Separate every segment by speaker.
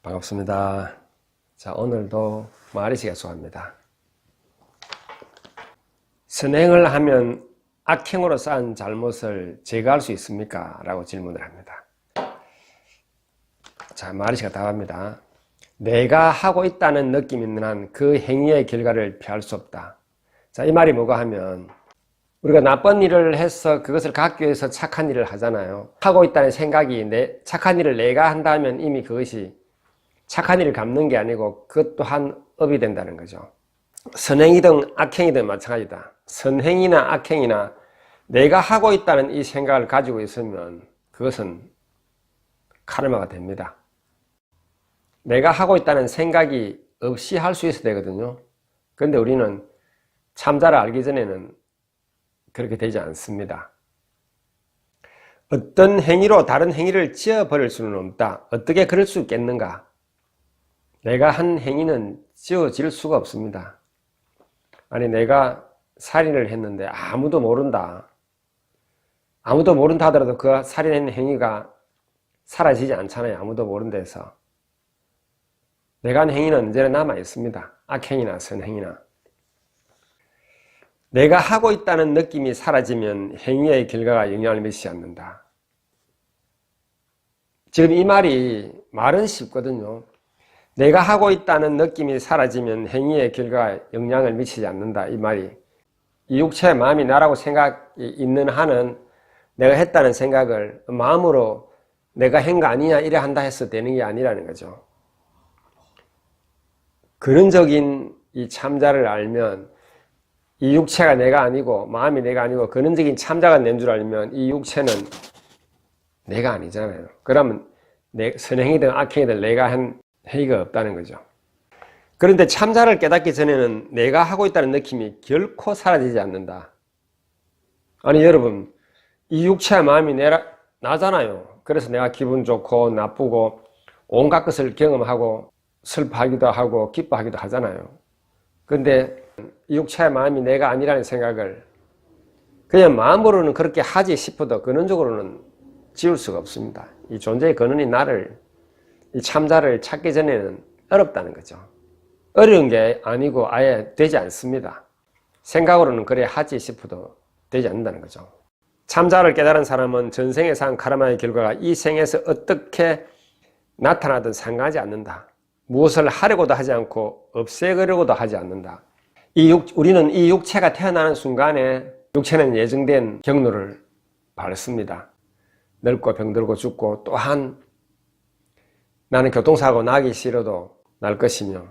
Speaker 1: 반갑습니다. 자, 오늘도 마리시가 수고합니다. 선행을 하면 악행으로 쌓은 잘못을 제거할 수 있습니까? 라고 질문을 합니다. 자, 마리시가 답합니다. 내가 하고 있다는 느낌이 있는 한 그 행위의 결과를 피할 수 없다. 자, 이 말이 뭐가 하면 우리가 나쁜 일을 해서 그것을 갚기 위해서 착한 일을 하잖아요. 하고 있다는 생각이 착한 일을 내가 한다면 이미 그것이 착한 일을 갚는 게 아니고 그것 또한 업이 된다는 거죠. 선행이든 악행이든 마찬가지다. 선행이나 악행이나 내가 하고 있다는 이 생각을 가지고 있으면 그것은 카르마가 됩니다. 내가 하고 있다는 생각이 없이 할 수 있어야 되거든요. 그런데 우리는 참자를 알기 전에는 그렇게 되지 않습니다. 어떤 행위로 다른 행위를 지어버릴 수는 없다. 어떻게 그럴 수 있겠는가? 내가 한 행위는 지워질 수가 없습니다. 아니, 내가 살인을 했는데 아무도 모른다. 아무도 모른다 하더라도 그 살인한 행위가 사라지지 않잖아요. 아무도 모른 데서. 내가 한 행위는 언제나 남아 있습니다. 악행이나 선행이나. 내가 하고 있다는 느낌이 사라지면 행위의 결과가 영향을 미치지 않는다. 지금 이 말은 쉽거든요. 내가 하고 있다는 느낌이 사라지면 행위의 결과가 영향을 미치지 않는다. 이 말이. 이 육체의 마음이 나라고 생각이 있는 한은 내가 했다는 생각을 마음으로 내가 한 거 아니냐 이래 한다 해서 되는 게 아니라는 거죠. 근원적인 이 참자를 알면 이 육체가 내가 아니고 마음이 내가 아니고 근원적인 참자가 낸 줄 알면 이 육체는 내가 아니잖아요. 그러면 선행이든 악행이든 내가 한 행위가 없다는 거죠. 그런데 참자를 깨닫기 전에는 내가 하고 있다는 느낌이 결코 사라지지 않는다. 아니 여러분, 이 육체와 마음이 나잖아요. 그래서 내가 기분 좋고 나쁘고 온갖 것을 경험하고 슬퍼하기도 하고 기뻐하기도 하잖아요. 그런데 이 육체와 마음이 내가 아니라는 생각을 그냥 마음으로는 그렇게 하지 싶어도 근원적으로는 지울 수가 없습니다. 이 존재의 근원이 이 참자를 찾기 전에는 어렵다는 거죠. 어려운 게 아니고 아예 되지 않습니다. 생각으로는 그래 하지 싶어도 되지 않는다는 거죠. 참자를 깨달은 사람은 전생에 산 카르마의 결과가 이 생에서 어떻게 나타나든 상관하지 않는다. 무엇을 하려고도 하지 않고 없애려고도 하지 않는다. 우리는 이 육체가 태어나는 순간에 육체는 예정된 경로를 밟습니다. 늙고 병들고 죽고 또한 나는 교통사고 나기 싫어도 날 것이며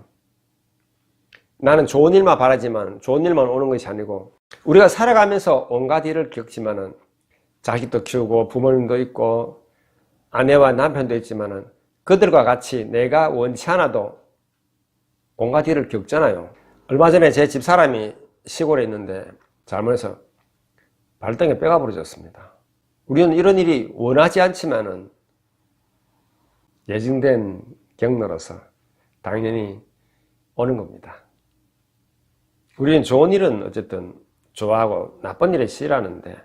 Speaker 1: 나는 좋은 일만 바라지만 좋은 일만 오는 것이 아니고 우리가 살아가면서 온갖 일을 겪지만은 자식도 키우고 부모님도 있고 아내와 남편도 있지만은 그들과 같이 내가 원치 않아도 온갖 일을 겪잖아요. 얼마 전에 제 집사람이 시골에 있는데 잘못해서 발등에 뼈가 부러졌습니다. 우리는 이런 일이 원하지 않지만은 예정된 경로로서 당연히 오는 겁니다. 우리는 좋은 일은 어쨌든 좋아하고 나쁜 일을 싫어하는데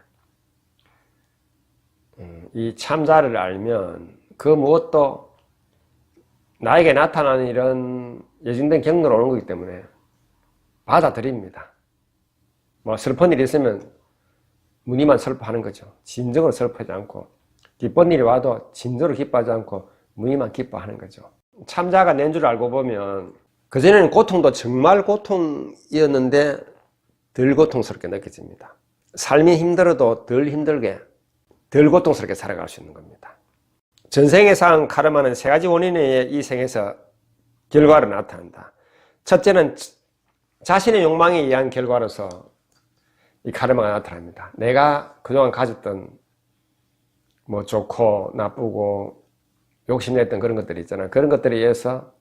Speaker 1: 이 참자를 알면 그 무엇도 나에게 나타나는 이런 예정된 경로로 오는 거기 때문에 받아들입니다. 뭐 슬픈 일이 있으면 무늬만 슬퍼하는 거죠. 진정으로 슬퍼하지 않고 기쁜 일이 와도 진정으로 기뻐하지 않고 무늬만 기뻐하는 거죠. 참자가 낸 줄 알고 보면 그전에는 고통도 정말 고통이었는데 덜 고통스럽게 느껴집니다. 삶이 힘들어도 덜 힘들게 덜 고통스럽게 살아갈 수 있는 겁니다. 전생에 쌓은 카르마는 세 가지 원인에 의해 이 생에서 결과로 나타난다. 첫째는 자신의 욕망에 의한 결과로서 이 카르마가 나타납니다. 내가 그동안 가졌던 뭐 좋고 나쁘고 욕심냈던 그런 것들이 있잖아요. 그런 것들에 의해서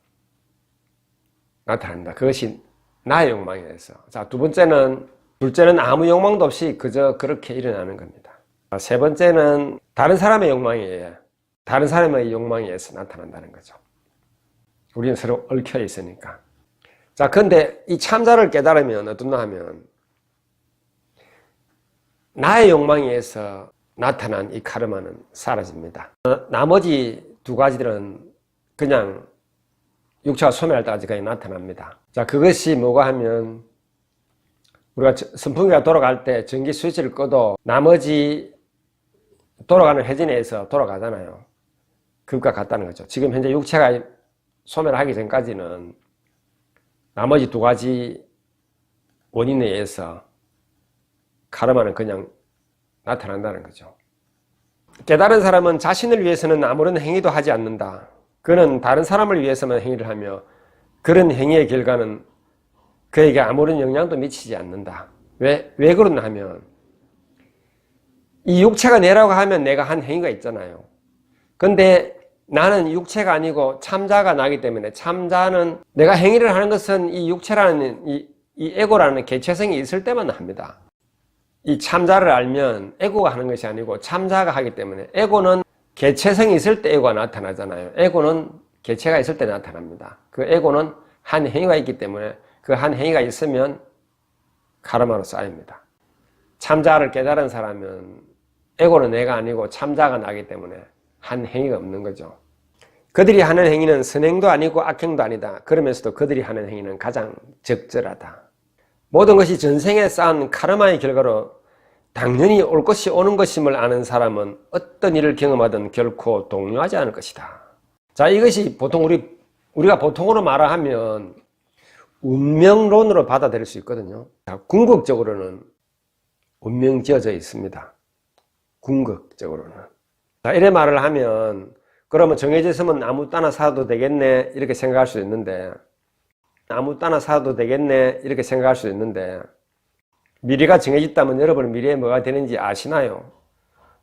Speaker 1: 나타납니다. 그것이 나의 욕망에 의해서. 자, 둘째는 아무 욕망도 없이 그저 그렇게 일어나는 겁니다. 세 번째는 다른 사람의 욕망에 의해 나타난다는 거죠. 우리는 서로 얽혀 있으니까. 자, 그런데 이 참자를 깨달으면 어떻나 하면 나의 욕망에 의해서 나타난 이 카르마는 사라집니다. 나머지 두 가지들은 그냥 육체가 소멸할 때까지 나타납니다. 자, 그것이 뭐가 하면 우리가 선풍기가 돌아갈 때 전기 스위치를 꺼도 나머지 돌아가는 회전에서 돌아가잖아요. 그것과 같다는 거죠. 지금 현재 육체가 소멸하기 전까지는 나머지 두 가지 원인에 의해서 카르마는 그냥 나타난다는 거죠. 깨달은 사람은 자신을 위해서는 아무런 행위도 하지 않는다. 그는 다른 사람을 위해서만 행위를 하며 그런 행위의 결과는 그에게 아무런 영향도 미치지 않는다. 왜 그러냐 하면 이 육체가 내라고 하면 내가 한 행위가 있잖아요. 근데 나는 육체가 아니고 참자가 나기 때문에 참자는 내가 행위를 하는 것은 이 육체라는 이 에고라는 개체성이 있을 때만 합니다. 이 참자를 알면 에고가 하는 것이 아니고 참자가 하기 때문에 에고는 개체성이 있을 때 에고가 나타나잖아요. 에고는 개체가 있을 때 나타납니다. 그 에고는 한 행위가 있기 때문에 그 한 행위가 있으면 카르마로 쌓입니다. 참자를 깨달은 사람은 에고는 내가 아니고 참자가 나기 때문에 한 행위가 없는 거죠. 그들이 하는 행위는 선행도 아니고 악행도 아니다. 그러면서도 그들이 하는 행위는 가장 적절하다. 모든 것이 전생에 쌓은 카르마의 결과로 당연히 올 것이 오는 것임을 아는 사람은 어떤 일을 경험하든 결코 동요하지 않을 것이다. 자, 이것이 보통 우리가 보통으로 말하면 운명론으로 받아들일 수 있거든요. 자, 궁극적으로는 운명 지어져 있습니다. 궁극적으로는. 자, 이래 말을 하면 그러면 정해져 있으면 아무 때나 살아도 되겠네 이렇게 생각할 수 있는데 아무 때나 살아도 되겠네 이렇게 생각할 수 있는데 미래가 정해졌다면 여러분 미래에 뭐가 되는지 아시나요?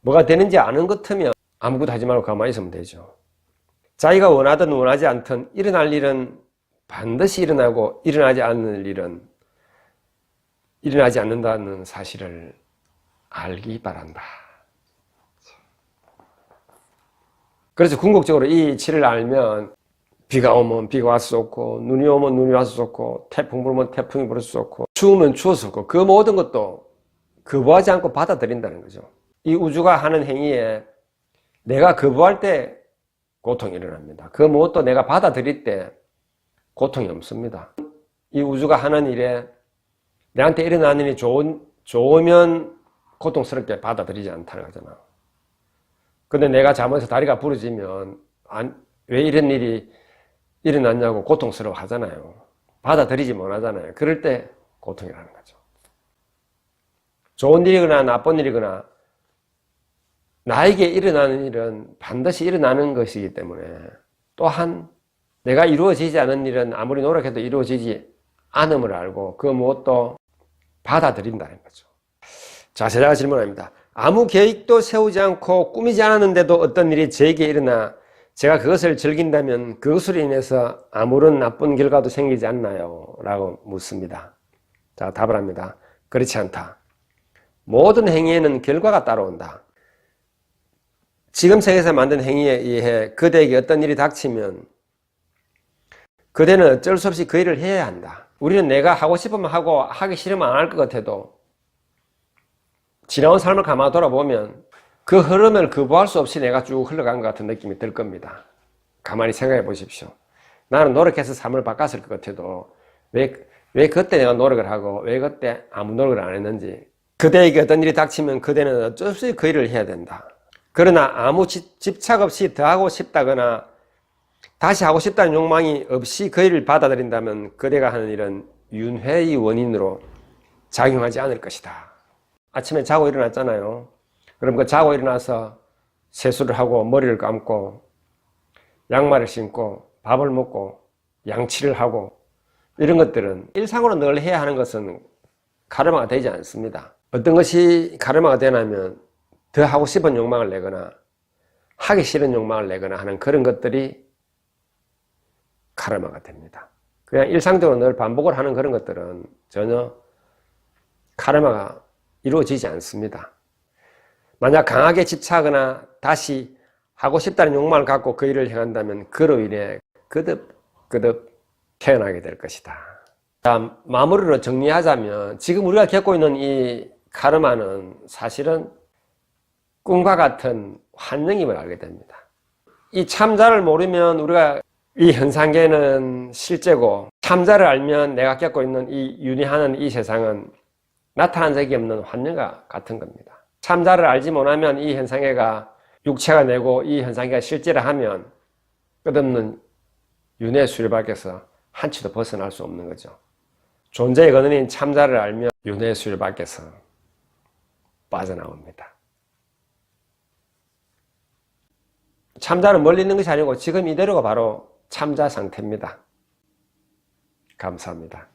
Speaker 1: 뭐가 되는지 아는 것 같으면 아무것도 하지 말고 가만히 있으면 되죠. 자기가 원하든 원하지 않든 일어날 일은 반드시 일어나고 일어나지 않는 일은 일어나지 않는다는 사실을 알기 바란다. 그래서 궁극적으로 이 이치를 알면 비가 오면 비가 와서 쏟고 눈이 오면 눈이 와서 쏟고 태풍 불면 태풍이 불어서 쏟고 추우면 추워서 쏟고 그 모든 것도 거부하지 않고 받아들인다는 거죠. 이 우주가 하는 행위에 내가 거부할 때 고통이 일어납니다. 그 무엇도 내가 받아들일 때 고통이 없습니다. 이 우주가 하는 일에 내한테 일어나는 일이 좋으면 고통스럽게 받아들이지 않다는 거잖아. 근데 내가 잘못해서 다리가 부러지면 왜 이런 일이 일어났냐고 고통스러워 하잖아요. 받아들이지 못하잖아요. 그럴 때 고통이라는 거죠. 좋은 일이거나 나쁜 일이거나 나에게 일어나는 일은 반드시 일어나는 것이기 때문에 또한 내가 이루어지지 않은 일은 아무리 노력해도 이루어지지 않음을 알고 그 무엇도 받아들인다는 거죠. 자, 제자가 질문합니다. 아무 계획도 세우지 않고 꾸미지 않았는데도 어떤 일이 제게 일어나 제가 그것을 즐긴다면 그것으로 인해서 아무런 나쁜 결과도 생기지 않나요? 라고 묻습니다. 자, 답을 합니다. 그렇지 않다. 모든 행위에는 결과가 따라온다. 지금 세계에서 만든 행위에 의해 그대에게 어떤 일이 닥치면 그대는 어쩔 수 없이 그 일을 해야 한다. 우리는 내가 하고 싶으면 하고 하기 싫으면 안 할 것 같아도 지나온 삶을 가만 돌아보면 그 흐름을 거부할 수 없이 내가 쭉 흘러간 것 같은 느낌이 들 겁니다. 가만히 생각해 보십시오. 나는 노력해서 삶을 바꿨을 것 같아도 왜 그때 내가 노력을 하고 왜 그때 아무 노력을 안 했는지 그대에게 어떤 일이 닥치면 그대는 어쩔 수 없이 그 일을 해야 된다. 그러나 아무 집착 없이 더 하고 싶다거나 다시 하고 싶다는 욕망이 없이 그 일을 받아들인다면 그대가 하는 일은 윤회의 원인으로 작용하지 않을 것이다. 아침에 자고 일어났잖아요. 그럼 그 자고 일어나서 세수를 하고 머리를 감고 양말을 신고 밥을 먹고 양치를 하고 이런 것들은 일상으로 늘 해야 하는 것은 카르마가 되지 않습니다. 어떤 것이 카르마가 되냐면 더 하고 싶은 욕망을 내거나 하기 싫은 욕망을 내거나 하는 그런 것들이 카르마가 됩니다. 그냥 일상적으로 늘 반복을 하는 그런 것들은 전혀 카르마가 이루어지지 않습니다. 만약 강하게 집착하거나 다시 하고 싶다는 욕망을 갖고 그 일을 행한다면 그로 인해 거듭 태어나게 될 것이다. 자, 마무리로 정리하자면 지금 우리가 겪고 있는 이 카르마는 사실은 꿈과 같은 환영임을 알게 됩니다. 이 참자를 모르면 우리가 이 현상계는 실제고 참자를 알면 내가 겪고 있는 이 윤회하는 이 세상은 나타난 적이 없는 환영과 같은 겁니다. 참자를 알지 못하면 이 현상계가 육체가 내고 이 현상계가 실제라 하면 끝없는 윤회 수레바퀴에서 한치도 벗어날 수 없는 거죠. 존재의 근원인 참자를 알면 윤회 수레바퀴에서 빠져나옵니다. 참자는 멀리 있는 것이 아니고 지금 이대로가 바로 참자 상태입니다. 감사합니다.